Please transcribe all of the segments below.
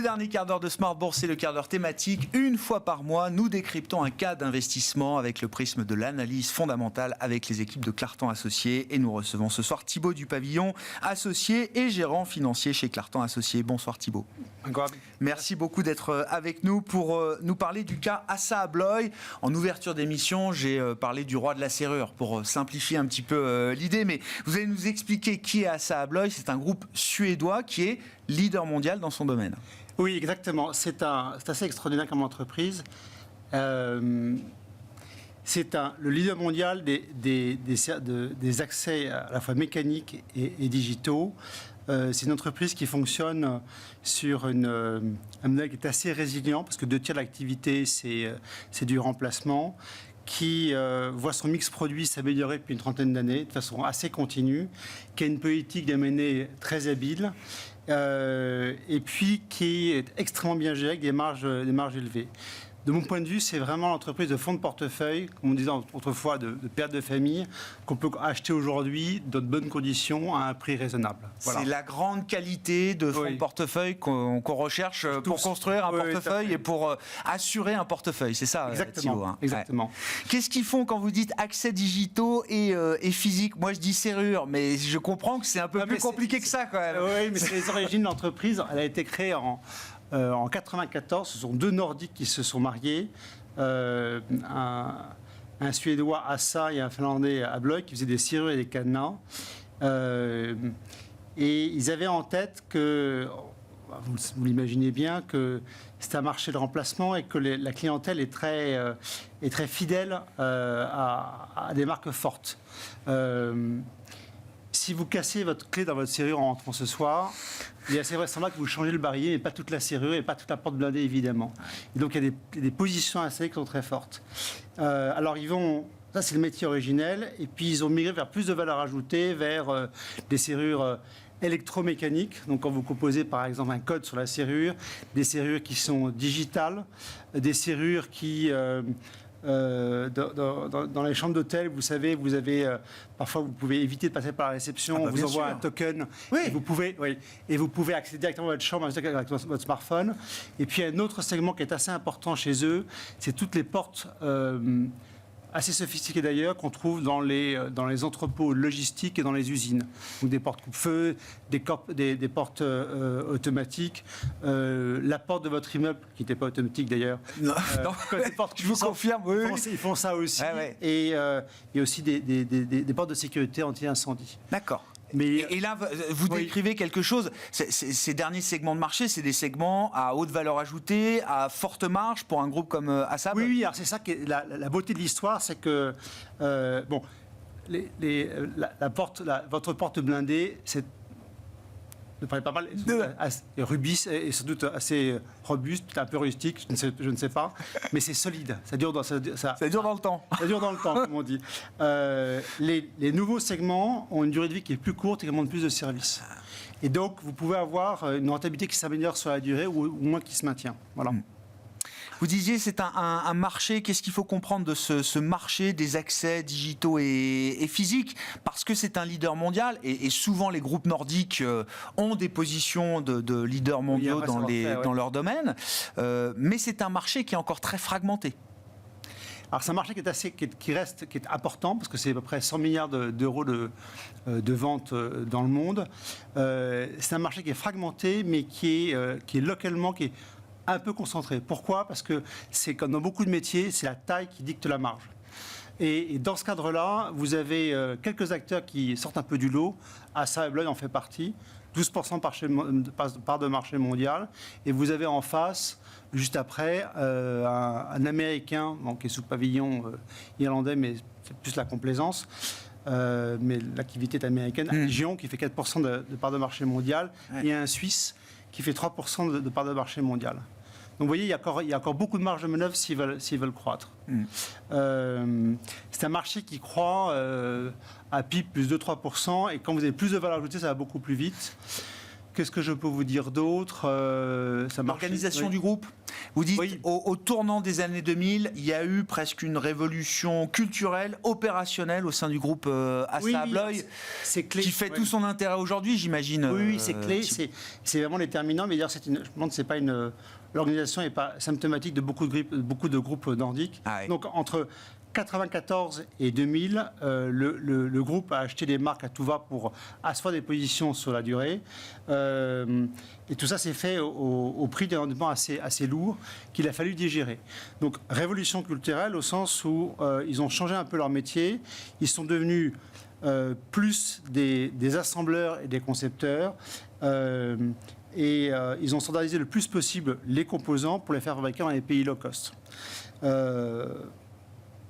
dernier quart d'heure de Smart Bourse, c'est le quart d'heure thématique. Une fois par mois, nous décryptons un cas d'investissement avec le prisme de l'analyse fondamentale avec les équipes de Clartan Associés. Et nous recevons ce soir Thibaut du Pavillon, associé et gérant financier chez Clartan Associés. Bonsoir Thibaut. Merci beaucoup d'être avec nous pour nous parler du cas Assa Abloy. En ouverture d'émission, j'ai parlé du roi de la serrure pour simplifier un petit peu l'idée. Mais vous allez nous expliquer qui est Assa Abloy. C'est un groupe suédois qui est leader mondial dans son domaine. Oui, exactement. C'est assez extraordinaire comme entreprise. C'est le leader mondial des accès à la fois mécaniques et digitaux. C'est une entreprise qui fonctionne sur un modèle qui est assez résilient, parce que 2 tiers de l'activité, c'est du remplacement, qui voit son mix produit s'améliorer depuis une trentaine d'années, de façon assez continue, qui a une politique d'M&A très habile, et puis qui est extrêmement bien gérée avec des marges élevées. De mon point de vue, c'est vraiment l'entreprise de fonds de portefeuille, comme on disait autrefois, de père de famille, qu'on peut acheter aujourd'hui dans de bonnes conditions à un prix raisonnable. Voilà. C'est la grande qualité de fonds de portefeuille qu'on recherche pour construire un portefeuille et pour assurer un portefeuille. C'est ça, exactement, Thibaut, hein. Exactement. Ouais. Qu'est-ce qu'ils font quand vous dites accès digitaux et physique? Moi, je dis serrure, mais je comprends que c'est un peu plus compliqué que ça, quand même. Oui, mais c'est les origines de l'entreprise. Elle a été créée en 1994, ce sont 2 Nordiques qui se sont mariés, un Suédois, Assa, et un Finlandais, Abloy, qui faisaient des serrures et des cadenas. Et ils avaient en tête que, vous l'imaginez bien, que c'est un marché de remplacement et que la clientèle est très fidèle à des marques fortes. Si vous cassez votre clé dans votre serrure en rentrant ce soir, il est assez vraisemblable que vous changez le barillet, mais pas toute la serrure et pas toute la porte blindée, évidemment. Et donc, il y a des positions à qui sont très fortes. Alors, ça, c'est le métier originel. Et puis, ils ont migré vers plus de valeur ajoutée, vers des serrures électromécaniques. Donc, quand vous composez, par exemple, un code sur la serrure, des serrures qui sont digitales, des serrures qui... dans les chambres d'hôtel, vous savez, vous avez parfois vous pouvez éviter de passer par la réception, on vous envoie un token et vous pouvez accéder directement à votre chambre avec votre smartphone. Et puis un autre segment qui est assez important chez eux, c'est toutes les portes assez sophistiquées d'ailleurs qu'on trouve dans les entrepôts logistiques et dans les usines. Donc des portes coupe-feu, des portes automatiques, la porte de votre immeuble qui n'était pas automatique d'ailleurs. Non, je vous confirme. Oui. Ils font ça aussi. Ouais. Et aussi des portes de sécurité anti-incendie. D'accord. Mais et là, vous décrivez quelque chose. Ces derniers segments de marché, c'est des segments à haute valeur ajoutée, à forte marge pour un groupe comme Assa. Oui. Alors c'est ça qui est la beauté de l'histoire, c'est que votre porte blindée, ne parlez pas mal. Rubis est sans doute assez robuste, un peu rustique, je ne sais pas, mais c'est solide. Ça dure dans le temps. Ça dure dans le temps, comme on dit. Les nouveaux segments ont une durée de vie qui est plus courte et qui demandent plus de services. Et donc, vous pouvez avoir une rentabilité qui s'améliore sur la durée ou au moins qui se maintient. Voilà. Vous disiez c'est un marché, qu'est-ce qu'il faut comprendre de ce marché des accès digitaux et physiques? Parce que c'est un leader mondial et souvent les groupes nordiques ont des positions de leaders mondiaux dans leur domaine, mais c'est un marché qui est encore très fragmenté. Alors c'est un marché qui est important parce que c'est à peu près 100 milliards d'euros de ventes dans le monde. C'est un marché qui est fragmenté mais qui est localement un peu concentré. Pourquoi? Parce que c'est comme dans beaucoup de métiers, c'est la taille qui dicte la marge. Et dans ce cadre-là, vous avez quelques acteurs qui sortent un peu du lot. Assa Abloy en fait partie, 12% part de marché mondial. Et vous avez en face, juste après, un Américain, qui est sous pavillon irlandais, mais c'est plus la complaisance. Mais l'activité est américaine. Gion qui fait 4% de part de marché mondial. Ouais. Et un Suisse qui fait 3% de part de marché mondial. Donc vous voyez, il y a encore beaucoup de marge de manœuvre s'ils veulent croître. C'est un marché qui croît à PIB plus de 3%, et quand vous avez plus de valeur ajoutée, ça va beaucoup plus vite. Qu'est-ce que je peux vous dire d'autre? L'organisation du groupe. Vous dites, Oui. au tournant des années 2000, il y a eu presque une révolution culturelle, opérationnelle au sein du groupe ASSA ABLOY, c'est clé. qui fait tout son intérêt aujourd'hui, j'imagine. Oui, c'est clé, c'est vraiment déterminant. Mais d'ailleurs, je me demande, c'est pas l'organisation n'est pas symptomatique de beaucoup de groupes nordiques. Ah oui. Donc entre 1994 et 2000, le groupe a acheté des marques à tout va pour asseoir des positions sur la durée. Et tout ça s'est fait au prix d'un endettement assez lourd qu'il a fallu digérer. Donc révolution culturelle au sens où ils ont changé un peu leur métier. Ils sont devenus plus des assembleurs et des concepteurs. Ils ont standardisé le plus possible les composants pour les faire fabriquer dans les pays low cost.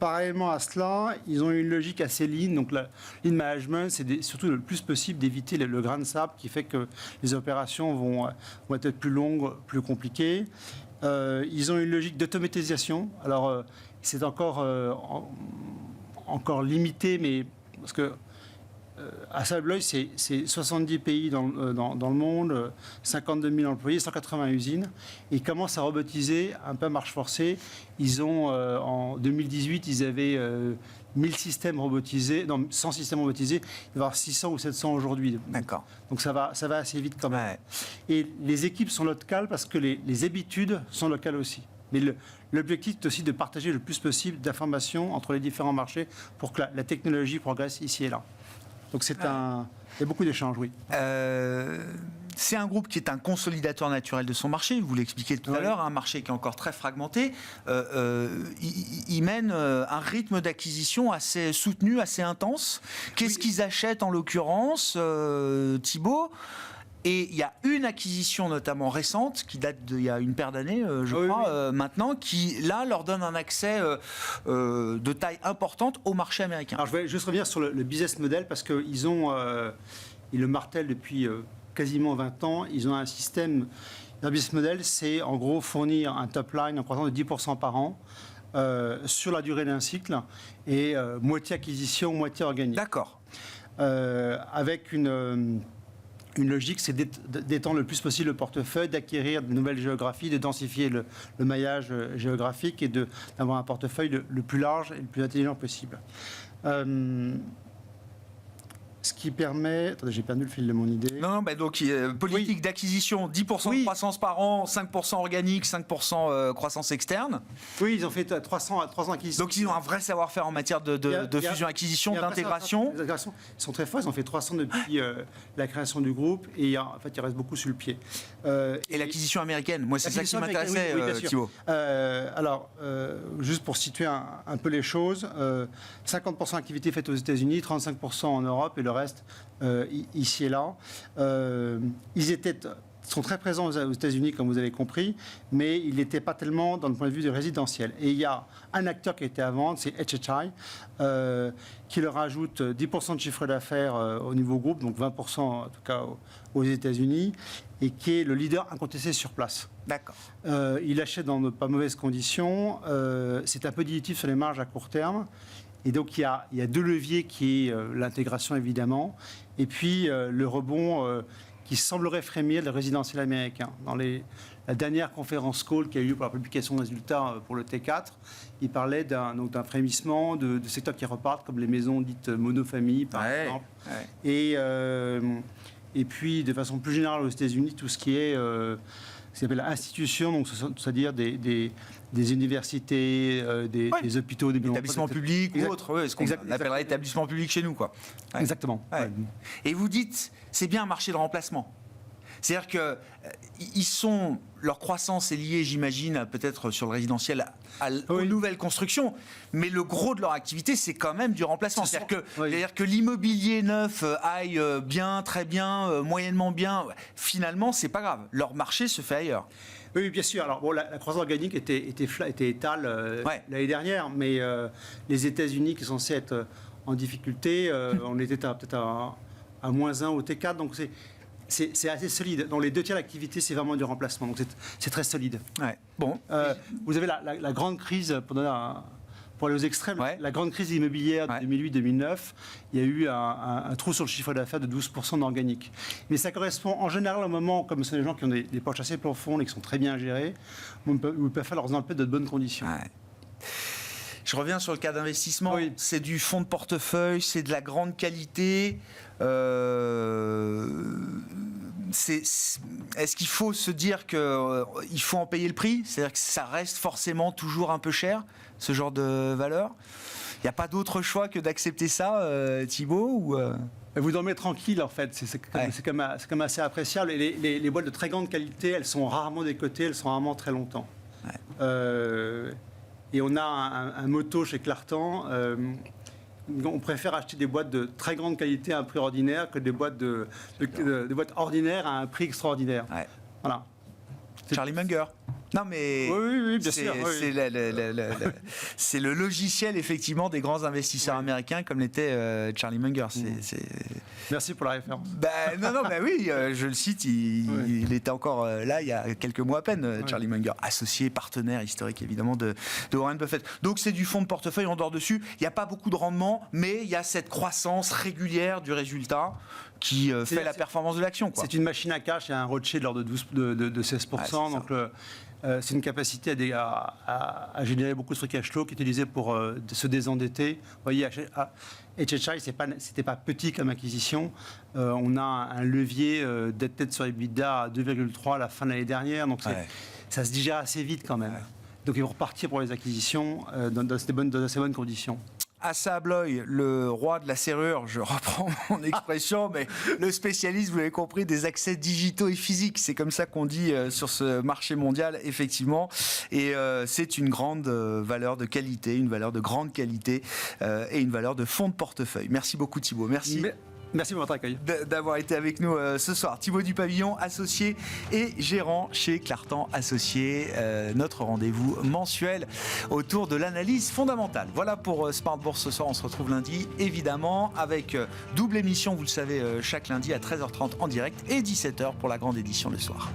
Parallèlement à cela, ils ont une logique assez lean. Donc, la lean management, c'est surtout le plus possible d'éviter le grain de sable qui fait que les opérations vont être plus longues, plus compliquées. Ils ont une logique d'automatisation. Alors, c'est encore limité, mais parce que ASSA ABLOY, c'est 70 pays dans le monde, 52 000 employés, 180 usines. Ils commencent à robotiser un peu à marche forcée. Ils ont, en 2018, ils avaient 1000 systèmes robotisés, non, 100 systèmes robotisés. Il va y avoir 600 ou 700 aujourd'hui. D'accord. Donc ça va assez vite quand même. Ouais. Et les équipes sont locales parce que les habitudes sont locales aussi. Mais l'objectif est aussi de partager le plus possible d'informations entre les différents marchés pour que la technologie progresse ici et là. Donc il y a beaucoup d'échanges, oui. C'est un groupe qui est un consolidateur naturel de son marché, vous l'expliquiez tout à l'heure, un marché qui est encore très fragmenté. Il mène un rythme d'acquisition assez soutenu, assez intense. Qu'est-ce qu'ils achètent en l'occurrence, Thibault ? Et il y a une acquisition notamment récente, qui date d'il y a une paire d'années, je crois, maintenant, qui là leur donne un accès de taille importante au marché américain. Alors je vais juste revenir sur le business model, parce qu'ils le martèlent depuis quasiment 20 ans, ils ont un système, leur business model, c'est en gros fournir un top line en croissance de 10% par an sur la durée d'un cycle, et moitié acquisition, moitié organique. D'accord. Avec une logique, c'est d'étendre le plus possible le portefeuille, d'acquérir de nouvelles géographies, de densifier le maillage géographique et d'avoir un portefeuille le plus large et le plus intelligent possible. Ce qui permet... Attendez, j'ai perdu le fil de mon idée. Non, donc politique d'acquisition, 10% de croissance par an, 5% organique, 5% croissance externe. Oui, ils ont fait 300 acquisitions. Donc ils ont un vrai savoir-faire en matière de fusion-acquisition, d'intégration. Ils sont très forts, ils ont fait 300 depuis la création du groupe, et en fait, il reste beaucoup sur le pied. Et l'acquisition américaine, moi c'est ça qui m'intéressait, Thibault. Alors, juste pour situer un peu les choses, 50% d'activité faite aux États-Unis, 35% en Europe, et le reste ici et là. Ils sont très présents aux États-Unis, comme vous avez compris, mais ils n'étaient pas tellement dans le point de vue du résidentiel. Et il y a un acteur qui était à vendre, c'est HHI, qui leur ajoute 10% de chiffre d'affaires au niveau groupe, donc 20% en tout cas aux États-Unis, et qui est le leader incontesté sur place. D'accord. Il achète dans de pas mauvaises conditions. C'est un peu dilutif sur les marges à court terme. Et donc, il y a deux leviers qui est l'intégration, évidemment, et puis le rebond qui semblerait frémir le résidentiel américain. Dans la dernière conférence call qui a eu lieu pour la publication de résultats pour le T4, il parlait d'un frémissement de secteurs qui repartent, comme les maisons dites monofamilles, par exemple. Ouais. Et puis, de façon plus générale, aux États-Unis, tout ce qui est... ce qu'on appelle institution, donc c'est-à-dire des universités, des hôpitaux, des établissements publics ou autres, ce qu'on appellerait établissement public chez nous, quoi. Ouais. Exactement. Ouais. Et vous dites, c'est bien un marché de remplacement. C'est-à-dire que leur croissance est liée, j'imagine, peut-être sur le résidentiel, aux nouvelles constructions, mais le gros de leur activité, c'est quand même du remplacement. C'est-à-dire que l'immobilier neuf aille bien, très bien, moyennement bien, finalement, c'est pas grave. Leur marché se fait ailleurs. Oui, bien sûr. Alors, la croissance organique était étale l'année dernière, mais les États-Unis, qui sont censés être en difficulté, on était peut-être à -1 au T4, donc c'est assez solide. Dans les 2/3 de l'activité, c'est vraiment du remplacement. Donc c'est très solide. Ouais. Bon. Vous avez la grande crise, pour donner pour aller aux extrêmes, Ouais. la grande crise immobilière de 2008-2009, il y a eu un trou sur le chiffre d'affaires de 12% d'organique. Mais ça correspond en général au moment, comme ce sont des gens qui ont des poches assez profondes et qui sont très bien gérés, où ils peuvent faire leurs emplois de bonnes conditions. Ouais. Je reviens sur le cas d'investissement. Oui. C'est du fonds de portefeuille, c'est de la grande qualité. Est-ce qu'il faut se dire qu'il faut en payer le prix? C'est-à-dire que ça reste forcément toujours un peu cher, ce genre de valeur? Il n'y a pas d'autre choix que d'accepter ça, Thibaut ou Vous dormez tranquille, en fait. C'est quand même assez appréciable. Et les boîtes de très grande qualité, elles sont rarement décotées, elles sont rarement très longtemps. Ouais. Et on a un motto chez Clartan. On préfère acheter des boîtes de très grande qualité à un prix ordinaire que des boîtes, de boîtes ordinaires à un prix extraordinaire. Ouais. Voilà. Charlie Munger? Non, mais oui, bien sûr. C'est c'est le logiciel, effectivement, des grands investisseurs américains, comme l'était Charlie Munger. Merci pour la référence. Non, oui, je le cite, il était encore là il y a quelques mois à peine, Charlie Munger, associé, partenaire historique, évidemment, de Warren Buffett. Donc, c'est du fonds de portefeuille, on dort dessus. Il n'y a pas beaucoup de rendement, mais il y a cette croissance régulière du résultat qui fait la performance de l'action. C'est une machine à cash, il y a un roadshow de l'ordre de 16%. Donc, c'est une capacité à générer beaucoup de free cash flow qui est utilisé pour se désendetter. Vous voyez, HHI, c'était pas petit comme acquisition. On a un levier dette sur EBITDA à 2,3 à la fin de l'année dernière. Donc ça se digère assez vite quand même. Donc ils vont repartir pour les acquisitions dans assez bonnes conditions. Assa Abloy, le roi de la serrure, je reprends mon expression, mais le spécialiste, vous l'avez compris, des accès digitaux et physiques. C'est comme ça qu'on dit sur ce marché mondial, effectivement. Et c'est une grande valeur de qualité, une valeur de grande qualité et une valeur de fonds de portefeuille. Merci beaucoup Thibaut. Merci pour votre accueil. D'avoir été avec nous ce soir. Thibaut Dupavillon, associé et gérant chez Clartan Associés. Notre rendez-vous mensuel autour de l'analyse fondamentale. Voilà pour Smart Bourse ce soir. On se retrouve lundi, évidemment, avec double émission, vous le savez, chaque lundi à 13h30 en direct et 17h pour la grande édition le soir.